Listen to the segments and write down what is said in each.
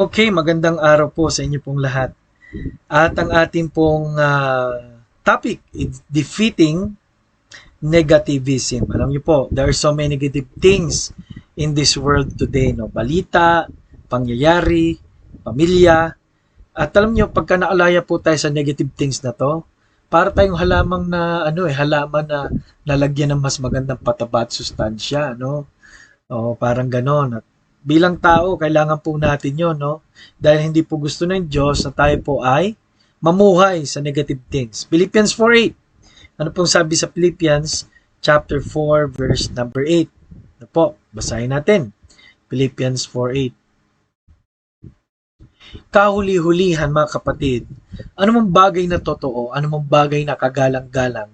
Okay, magandang araw po sa inyo pong lahat. At ang ating pong topic is defeating negativism. Alam niyo po, there are so many negative things in this world today, no? Balita, pangyayari, pamilya. At alam niyo, pagka naalaya po tayo sa negative things na to, para tayong halamang na halaman na lalagyan ng mas magandang pataba at sustansya, no? Oo, parang gano'n. At bilang tao, kailangan po natin yon, no? Dahil hindi po gusto ng Diyos na tayo po ay mamuhay sa negative things. Philippians 4:8. Ano pong sabi sa Philippians chapter 4 verse number 8? Ano po? Basahin natin. Philippians 4:8. Kahuli-hulihan mga kapatid, anumang bagay na totoo, anumang bagay na kagalang-galang,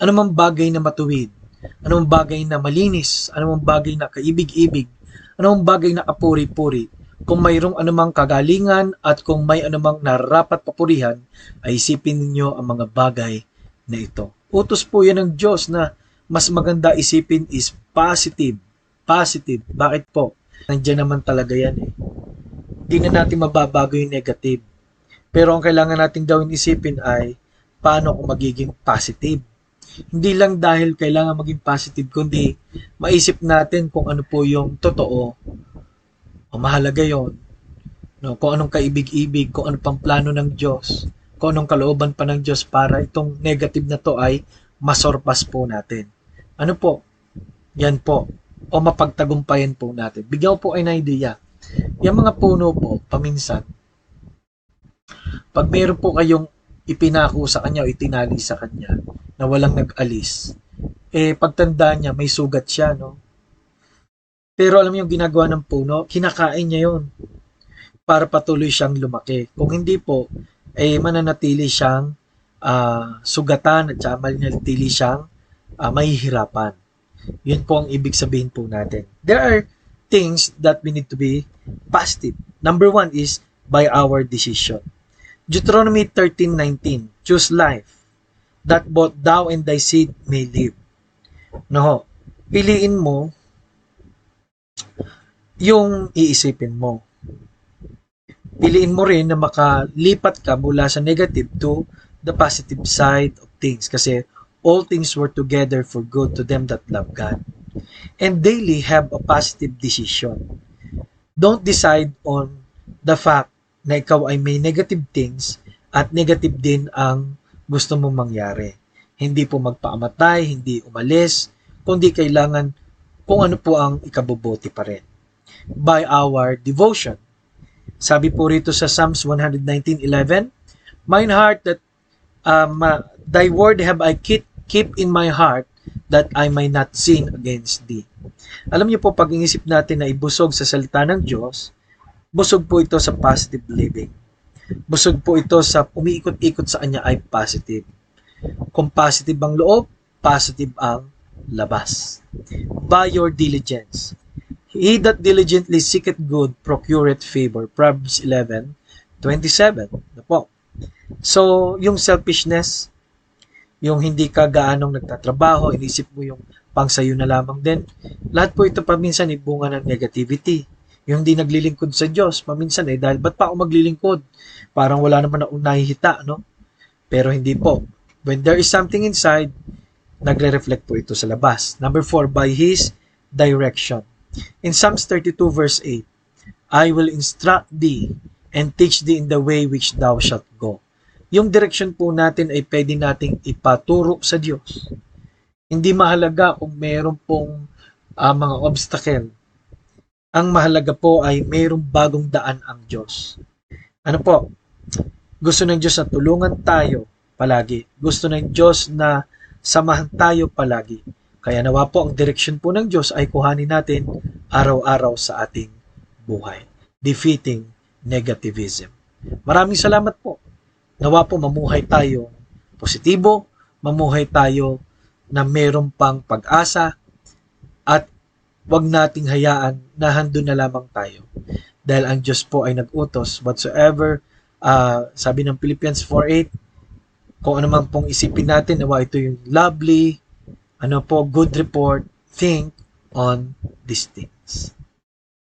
anumang bagay na matuwid, anumang bagay na malinis, anumang bagay na kaibig-ibig, anumang bagay na kapuri-puri, kung mayroong anumang kagalingan at kung may anumang nararapat papurihan, ay isipin ninyo ang mga bagay na ito. Utos po yan ng Diyos na mas maganda isipin is positive. Positive. Bakit po? Nandiyan naman talaga yan eh. Hindi na natin mababago yung negative. Pero ang kailangan natin gawin isipin ay paano kung magiging positive. Hindi lang dahil kailangan maging positive, kundi maisip natin kung ano po yung totoo. O mahalaga yon, no? Kung anong kaibig-ibig, kung ano pang plano ng Diyos, kung anong kalooban pa ng Diyos para itong negative na to ay masurpass po natin. Ano po? Yan po. O mapagtagumpayan po natin. Bigyan po ay na idea. Yung mga puno po, paminsan, pag meron po kayong ipinako sa kanya o itinali sa kanya na walang nag-alis, pagtanda niya, may sugat siya, no? Pero alam mo yung ginagawa ng puno, kinakain niya yon para patuloy siyang lumaki. Kung hindi po, mananatili siyang sugatan at saka mananatili siyang mahihirapan. Yun po ang ibig sabihin po natin. There are things that we need to be positive. Number one is by our decision. Deuteronomy 13:19, choose life, that both thou and thy seed may live. No, piliin mo yung iisipin mo. Piliin mo rin na makalipat ka mula sa negative to the positive side of things kasi all things work together for good to them that love God. And daily have a positive decision. Don't decide on the fact na ikaw ay may negative things at negative din ang gusto mong mangyari. Hindi po magpaamatay, hindi umalis, kundi kailangan kung ano po ang ikabubuti pa rin. By our devotion. Sabi po rito sa Psalms 119:11, mine heart that thy word have I keep in my heart that I may not sin against thee. Alam niyo po, pag inisip natin na ibusog sa salita ng Diyos, busog po ito sa positive living. Busog po ito sa umiikot-ikot sa kanya ay positive. Kung positive ang loob, positive ang labas. By your diligence. He that diligently seeketh good procureth favor. Proverbs 11:27. Ano po? So, yung selfishness, yung hindi ka gaanong nagtatrabaho, inisip mo yung pang sayo na lamang din. Lahat po ito paminsan ay bunga ng negativity. Yung hindi naglilingkod sa Diyos, paminsan dahil ba't pa ako maglilingkod? Parang wala naman akong nahihita, no? Pero hindi po. When there is something inside, nagre-reflect po ito sa labas. Number 4, by His direction. In Psalms 32 verse 8, I will instruct thee and teach thee in the way which thou shalt go. Yung direction po natin ay pwede nating ipaturo sa Diyos. Hindi mahalaga kung mayroon pong mga obstacle. Ang mahalaga po ay mayroong bagong daan ang Diyos. Ano po? Gusto ng Diyos na tulungan tayo palagi. Gusto ng Diyos na samahan tayo palagi. Kaya nawa po ang direksyon po ng Diyos ay kuhanin natin araw-araw sa ating buhay. Defeating negativism. Maraming salamat po. Nawa po mamuhay tayo positibo, mamuhay tayo na meron pang pag-asa at wag nating hayaan na handun na lamang tayo. Dahil ang Diyos po ay nag-utos whatsoever, sabi ng Philippians 4:8, kung ano man pong isipin natin, nawa ito yung lovely, good report, think on these things.